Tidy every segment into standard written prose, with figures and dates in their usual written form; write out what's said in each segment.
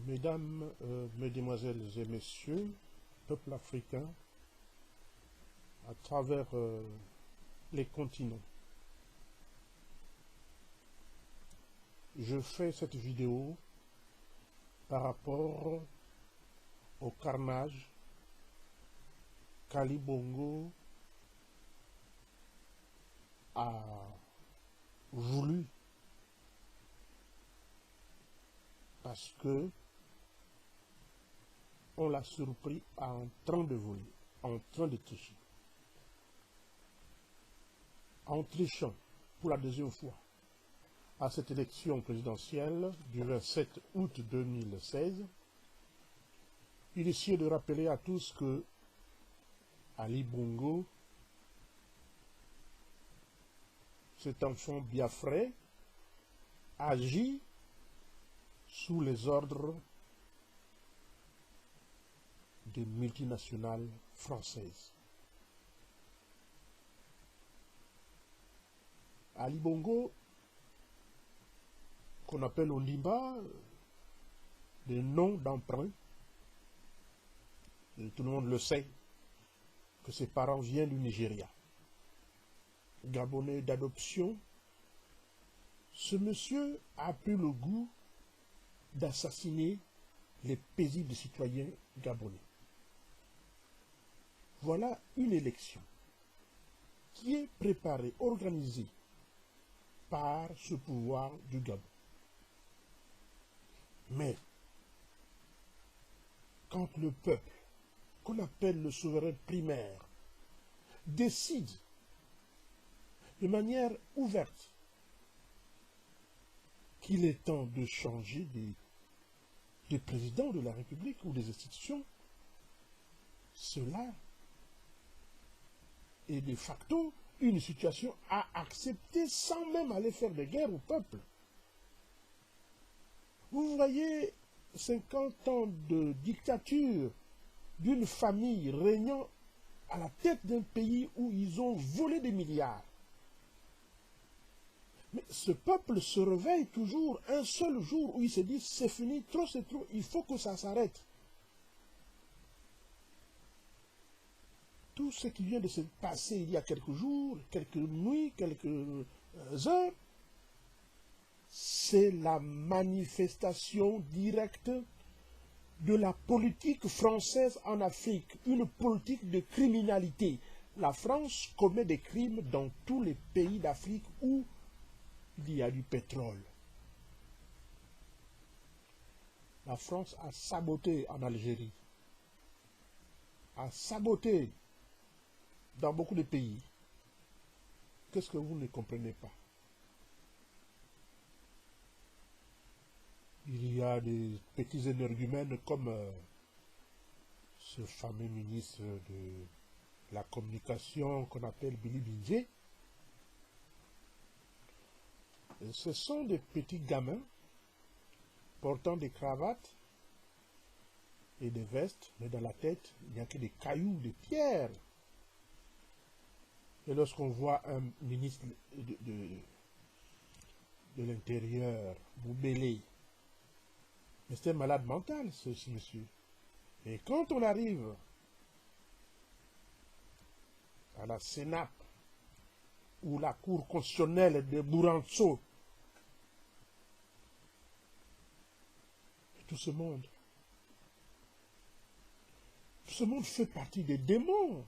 Mesdames, Mesdemoiselles et Messieurs, peuple africain, à travers les continents, je fais cette vidéo par rapport au carnage qu'Ali Bongo a voulu, parce que on l'a surpris en train de voler, en train de tricher. En trichant pour la deuxième fois à cette élection présidentielle du 27 août 2016, il essayait de rappeler à tous que Ali Bongo, cet enfant biafrais, agit sous les ordres des multinationales françaises. Ali Bongo, qu'on appelle Ondimba, des noms d'emprunt, et tout le monde le sait, que ses parents viennent du Nigeria. Gabonais d'adoption, ce monsieur a pris le goût d'assassiner les paisibles citoyens gabonais. Voilà une élection qui est préparée, organisée par ce pouvoir du Gabon. Mais quand le peuple, qu'on appelle le souverain primaire, décide de manière ouverte qu'il est temps de changer des présidents de la République ou des institutions, cela est de facto une situation à accepter sans même aller faire des guerres au peuple. Vous voyez 50 ans de dictature d'une famille régnant à la tête d'un pays où ils ont volé des milliards. Mais ce peuple se réveille toujours un seul jour où il se dit c'est fini, trop c'est trop, il faut que ça s'arrête. Tout ce qui vient de se passer il y a quelques jours, quelques nuits, quelques heures, c'est la manifestation directe de la politique française en Afrique, une politique de criminalité. La France commet des crimes dans tous les pays d'Afrique où il y a du pétrole. La France a saboté en Algérie, a saboté dans beaucoup de pays. Qu'est-ce que vous ne comprenez pas? Il y a des petits énergumènes comme ce fameux ministre de la communication qu'on appelle Billy Bindié. Ce sont des petits gamins portant des cravates et des vestes, mais dans la tête, il n'y a que des cailloux, des pierres. Et lorsqu'on voit un ministre de l'Intérieur, Boubélé, mais c'est un malade mental, ce monsieur. Et quand on arrive à la Sénat, ou la Cour constitutionnelle de Bouranço, tout ce monde fait partie des démons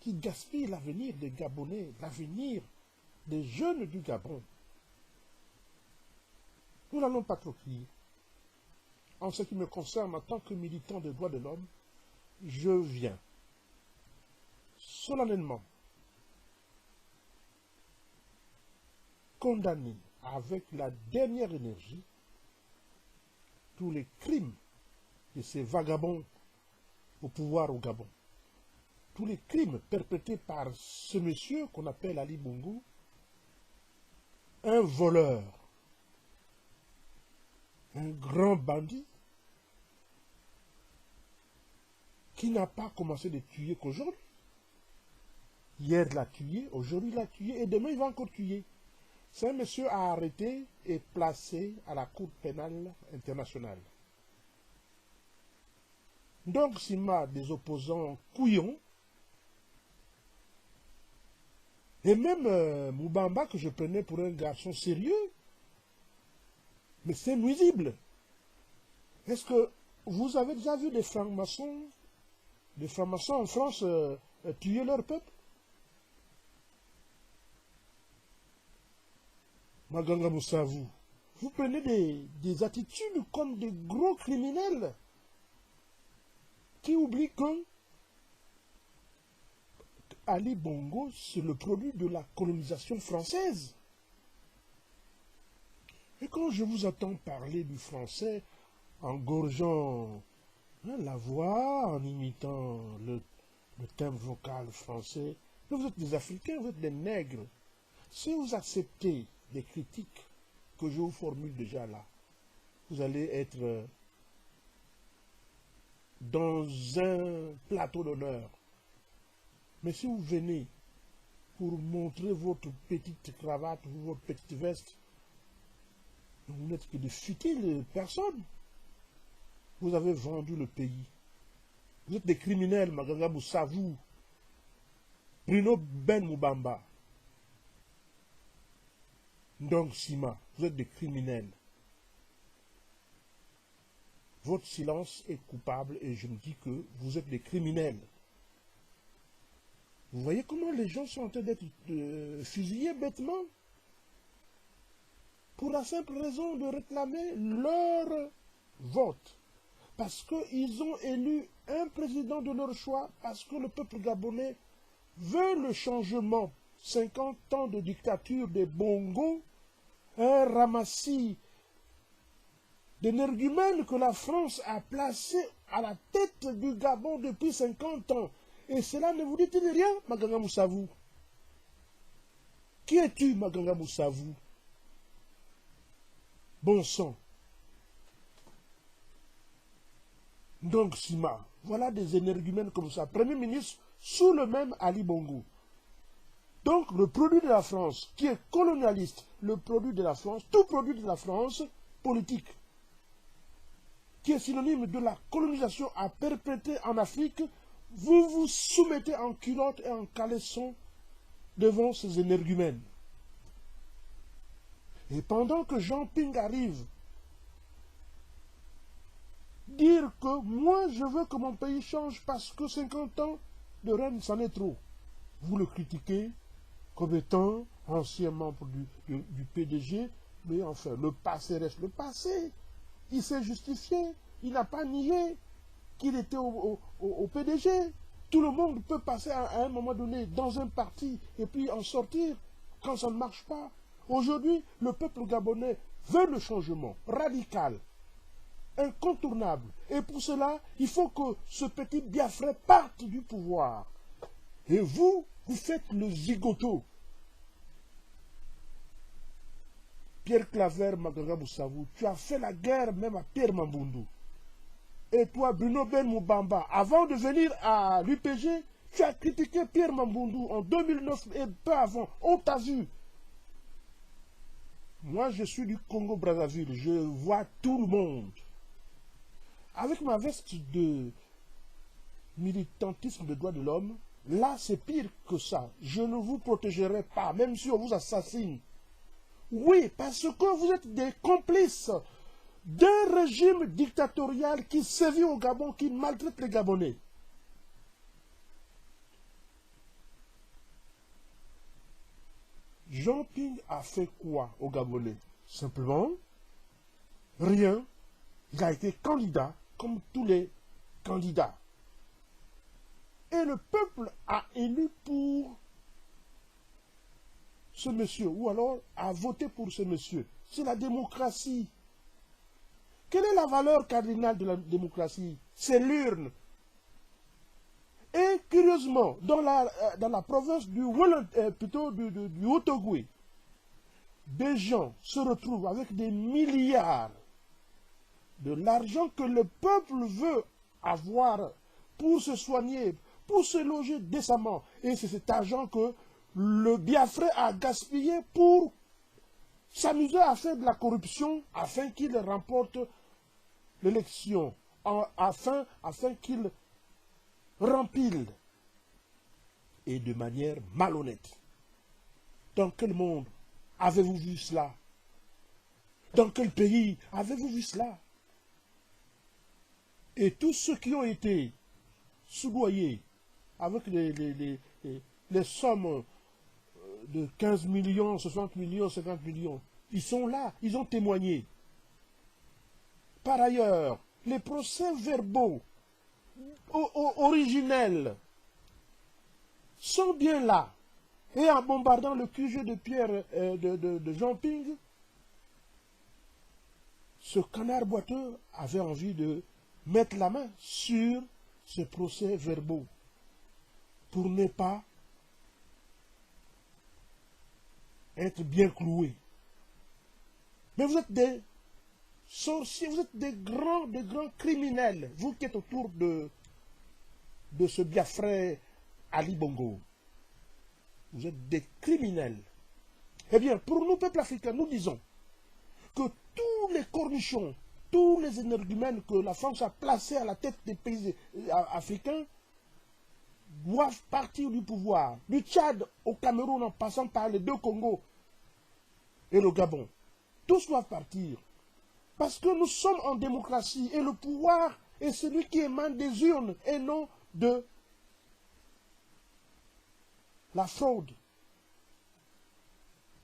qui gaspillent l'avenir des Gabonais, l'avenir des jeunes du Gabon. Nous n'allons pas trop crier. En ce qui me concerne, en tant que militant des droits de l'homme, je viens solennellement condamner avec la dernière énergie tous les crimes de ces vagabonds au pouvoir au Gabon. Tous les crimes perpétrés par ce monsieur qu'on appelle Ali Bongo, un voleur, un grand bandit, qui n'a pas commencé de tuer qu'aujourd'hui. Hier, il l'a tué, aujourd'hui, il l'a tué, et demain, il va encore tuer. C'est un monsieur à arrêter et placé à la Cour pénale internationale. Donc, Sima, des opposants couillons, et même Moubamba, que je prenais pour un garçon sérieux, mais c'est nuisible. Est-ce que vous avez déjà vu des francs-maçons en France tuer leur peuple? Maganga Moussa, vous prenez des attitudes comme des gros criminels qui oublient que Ali Bongo, c'est le produit de la colonisation française. Et quand je vous entends parler du français en gorgeant la voix, en imitant le thème vocal français, vous êtes des Africains, vous êtes des nègres. Si vous acceptez des critiques que je vous formule déjà là, vous allez être dans un plateau d'honneur. Mais si vous venez pour montrer votre petite cravate ou votre petite veste, vous n'êtes que de futiles personnes. Vous avez vendu le pays. Vous êtes des criminels, Maganga Moussa, vous. Bruno Ben Moubamba. Donc, Sima, vous êtes des criminels. Votre silence est coupable et je me dis que vous êtes des criminels. Vous voyez comment les gens sont en train d'être fusillés bêtement pour la simple raison de réclamer leur vote. Parce qu'ils ont élu un président de leur choix, parce que le peuple gabonais veut le changement. 50 ans de dictature des Bongo, un ramassis d'énergumènes que la France a placé à la tête du Gabon depuis 50 ans. Et cela ne vous dit-il rien, Maganga Moussavou? Qui es-tu, Maganga Moussavou? Bon sang. Donc, Sima, voilà des énergumènes comme ça. Premier ministre sous le même Ali Bongo. Donc, le produit de la France, qui est colonialiste, le produit de la France, tout produit de la France politique, qui est synonyme de la colonisation à perpétrer en Afrique, vous vous soumettez en culotte et en caleçon devant ces énergumènes. Et pendant que Jean Ping arrive, dire que moi je veux que mon pays change parce que 50 ans de règne, c'en est trop. Vous le critiquez comme étant ancien membre du PDG, mais enfin, le passé reste le passé. Il s'est justifié, il n'a pas nié qu'il était au PDG. Tout le monde peut passer à un moment donné dans un parti et puis en sortir quand ça ne marche pas. Aujourd'hui, le peuple gabonais veut le changement radical, incontournable. Et pour cela, il faut que ce petit Biafrais parte du pouvoir. Et vous faites le zigoto. Pierre Claver, Maganga Moussavou, tu as fait la guerre même à Pierre Mambundu. Et toi, Bruno Ben Moubamba, avant de venir à l'UPG, tu as critiqué Pierre Mambundu en 2009 et peu avant. On t'a vu. Moi, je suis du Congo-Brazzaville. Je vois tout le monde. Avec ma veste de militantisme des droits de l'homme, là, c'est pire que ça. Je ne vous protégerai pas, même si on vous assassine. Oui, parce que vous êtes des complices d'un régime dictatorial qui sévit au Gabon, qui maltraite les Gabonais. Jean Ping a fait quoi aux Gabonais? Simplement, rien. Il a été candidat, comme tous les candidats. Et le peuple a élu pour ce monsieur, ou alors a voté pour ce monsieur. C'est la démocratie. Quelle est la valeur cardinale de la démocratie? C'est l'urne. Et curieusement, dans la province du Haut-Ogooué, des gens se retrouvent avec des milliards de l'argent que le peuple veut avoir pour se soigner, pour se loger décemment. Et c'est cet argent que le Biafrais a gaspillé pour s'amuser à faire de la corruption afin qu'il remporte l'élection. afin qu'il rempile, et de manière malhonnête. Dans quel monde avez-vous vu cela? Dans quel pays avez-vous vu cela? Et tous ceux qui ont été soudoyés avec les sommes de 15 millions, 60 millions, 50 millions, ils sont là, ils ont témoigné. Par ailleurs, les procès-verbaux originels sont bien là. Et en bombardant le QG de Pierre de Jean Ping, ce canard boiteux avait envie de mettre la main sur ces procès-verbaux pour ne pas être bien cloué. Mais vous êtes des sorciers, vous êtes des grands criminels, vous qui êtes autour de ce Biafrais Ali Bongo. Vous êtes des criminels. Eh bien, pour nous, peuple africain, nous disons que tous les cornichons, tous les énergumènes que la France a placés à la tête des pays africains doivent partir du pouvoir, du Tchad au Cameroun en passant par les deux Congos et le Gabon. Tous doivent partir. Parce que nous sommes en démocratie et le pouvoir est celui qui émane des urnes et non de la fraude.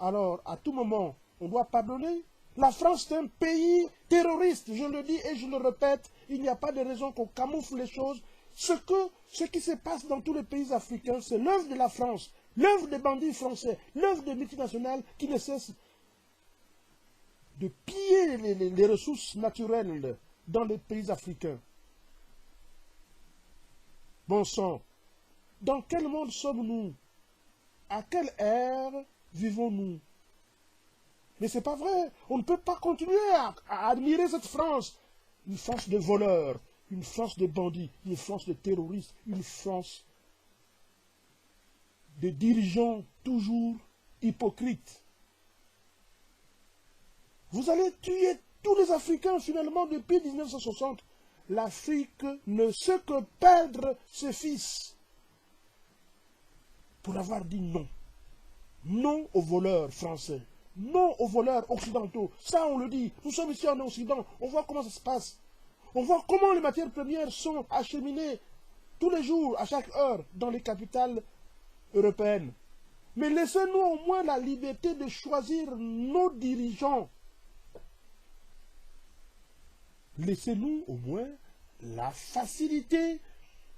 Alors, à tout moment, on doit pardonner. La France est un pays terroriste, je le dis et je le répète, il n'y a pas de raison qu'on camoufle les choses. Ce qui se passe dans tous les pays africains, c'est l'œuvre de la France, l'œuvre des bandits français, l'œuvre des multinationales qui ne cessent de piller les ressources naturelles dans les pays africains. Bon sang, dans quel monde sommes-nous? À quelle ère vivons-nous? Mais ce n'est pas vrai. On ne peut pas continuer à admirer cette France. Une France de voleurs, une France de bandits, une France de terroristes, une France de dirigeants toujours hypocrites. Vous allez tuer tous les Africains finalement depuis 1960. L'Afrique ne sait que perdre ses fils pour avoir dit non. Non aux voleurs français. Non aux voleurs occidentaux. Ça, on le dit. Nous sommes ici en Occident. On voit comment ça se passe. On voit comment les matières premières sont acheminées tous les jours, à chaque heure, dans les capitales européennes. Mais laissez-nous au moins la liberté de choisir nos dirigeants. Laissez-nous au moins la facilité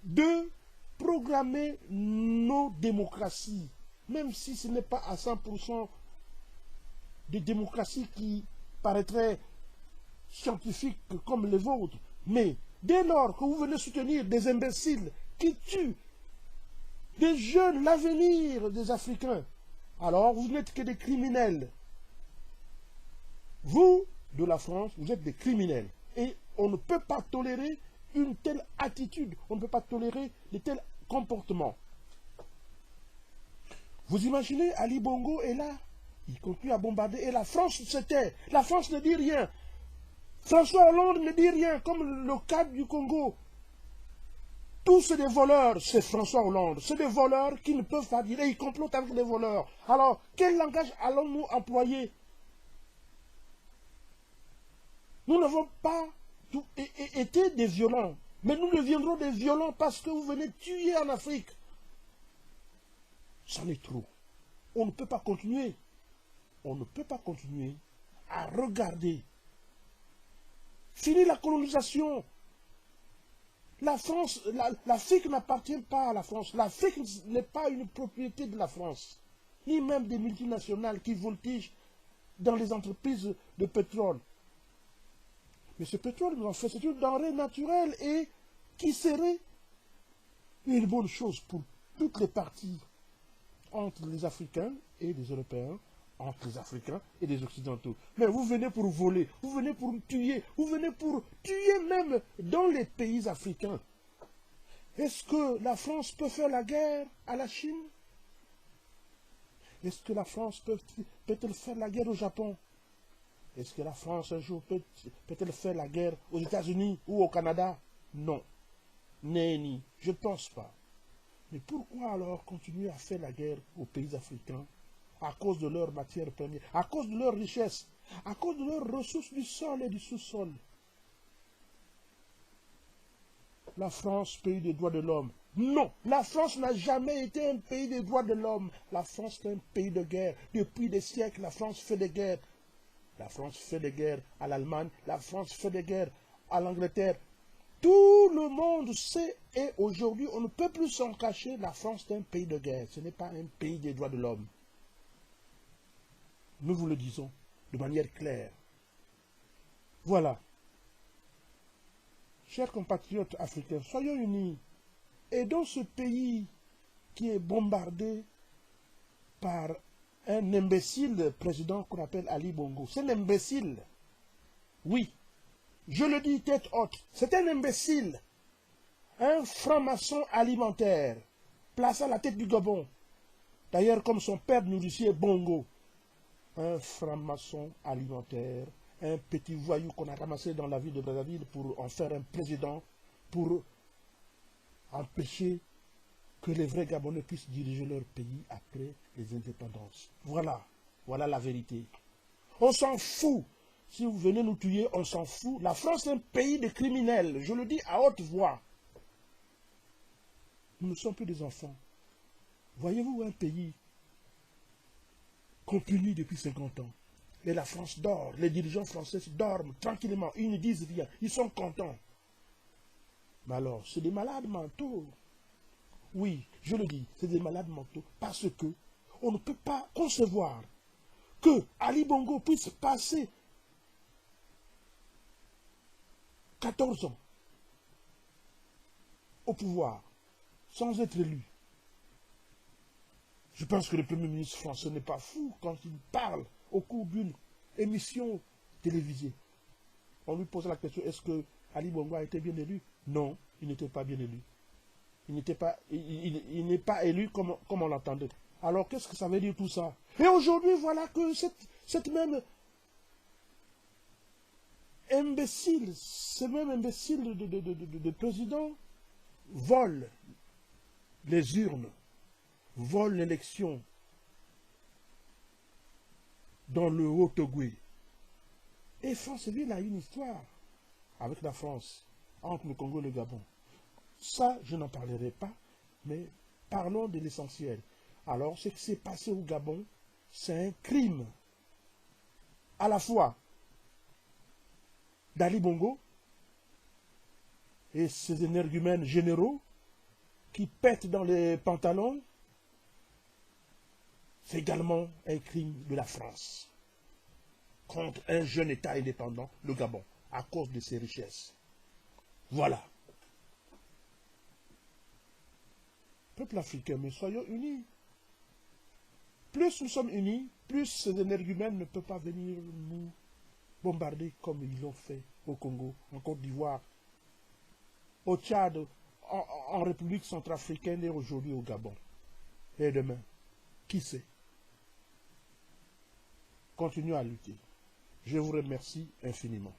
de programmer nos démocraties. Même si ce n'est pas à 100% des démocraties qui paraîtraient scientifiques comme les vôtres. Mais dès lors que vous venez soutenir des imbéciles qui tuent des jeunes, l'avenir des Africains, alors vous n'êtes que des criminels. Vous, de la France, vous êtes des criminels. Et on ne peut pas tolérer une telle attitude, on ne peut pas tolérer de tels comportements. Vous imaginez, Ali Bongo est là, il continue à bombarder, et la France se tait, la France ne dit rien. François Hollande ne dit rien, comme le cas du Congo. Tous c'est des voleurs, c'est François Hollande, c'est des voleurs qui ne peuvent pas dire, et ils complotent avec les voleurs. Alors, quel langage allons-nous employer? Nous n'avons pas été des violents, mais nous deviendrons des violents parce que vous venez tuer en Afrique. C'en est trop. On ne peut pas continuer. On ne peut pas continuer à regarder. Fini la colonisation. La France, l'Afrique n'appartient pas à la France. L'Afrique n'est pas une propriété de la France, ni même des multinationales qui voltigent dans les entreprises de pétrole. Mais ce pétrole, en fait, c'est une denrée naturelle et qui serait une bonne chose pour toutes les parties entre les Africains et les Européens, entre les Africains et les Occidentaux. Mais vous venez pour voler, vous venez pour tuer, vous venez pour tuer même dans les pays africains. Est-ce que la France peut faire la guerre à la Chine? Est-ce que la France peut-elle faire la guerre au Japon? Est-ce que la France un jour peut-elle faire la guerre aux États-Unis ou au Canada? Non. Ni. Je ne pense pas. Mais pourquoi alors continuer à faire la guerre aux pays africains à cause de leurs matières premières, à cause de leurs richesses, à cause de leurs ressources du sol et du sous-sol? La France, pays des droits de l'homme. Non, la France n'a jamais été un pays des droits de l'homme. La France est un pays de guerre. Depuis des siècles, la France fait des guerres. La France fait des guerres à l'Allemagne, la France fait des guerres à l'Angleterre. Tout le monde sait, et aujourd'hui, on ne peut plus s'en cacher, la France est un pays de guerre. Ce n'est pas un pays des droits de l'homme. Nous vous le disons de manière claire. Voilà. Chers compatriotes africains, soyons unis. Aidons ce pays qui est bombardé par un imbécile président qu'on appelle Ali Bongo. C'est un imbécile. Oui, je le dis tête haute. C'est un imbécile. Un franc-maçon alimentaire, placé à la tête du Gabon. D'ailleurs, comme son père nourricier Bongo. Un franc-maçon alimentaire, un petit voyou qu'on a ramassé dans la ville de Brazzaville pour en faire un président, pour empêcher que les vrais Gabonais puissent diriger leur pays après les indépendances. Voilà, voilà la vérité. On s'en fout. Si vous venez nous tuer, on s'en fout. La France est un pays de criminels. Je le dis à haute voix. Nous ne sommes plus des enfants. Voyez-vous un pays qu'on punit depuis 50 ans. Et la France dort. Les dirigeants français dorment tranquillement. Ils ne disent rien. Ils sont contents. Mais alors, c'est des malades mentaux. Oui, je le dis, c'est des malades mentaux. Parce que on ne peut pas concevoir que Ali Bongo puisse passer 14 ans au pouvoir sans être élu. Je pense que le Premier ministre français n'est pas fou quand il parle au cours d'une émission télévisée. On lui pose la question, est-ce que Ali Bongo a été bien élu? Non, il n'était pas bien élu. Il n'est pas élu comme on l'entendait. Alors qu'est-ce que ça veut dire tout ça? Et aujourd'hui, voilà que cette même imbécile, ce même imbécile de président vole les urnes, vole l'élection dans le Haut-Ogooué. Et Franceville a une histoire avec la France, entre le Congo et le Gabon. Ça, je n'en parlerai pas, mais parlons de l'essentiel. Alors, ce qui s'est passé au Gabon, c'est un crime à la fois d'Ali Bongo et ses énergumènes généraux qui pètent dans les pantalons. C'est également un crime de la France contre un jeune État indépendant, le Gabon, à cause de ses richesses. Voilà. Peuple africain, mais soyons unis. Plus nous sommes unis, plus ces énergumènes ne peuvent pas venir nous bombarder comme ils l'ont fait au Congo, en Côte d'Ivoire, au Tchad, en République centrafricaine et aujourd'hui au Gabon. Et demain, qui sait? Continuons à lutter. Je vous remercie infiniment.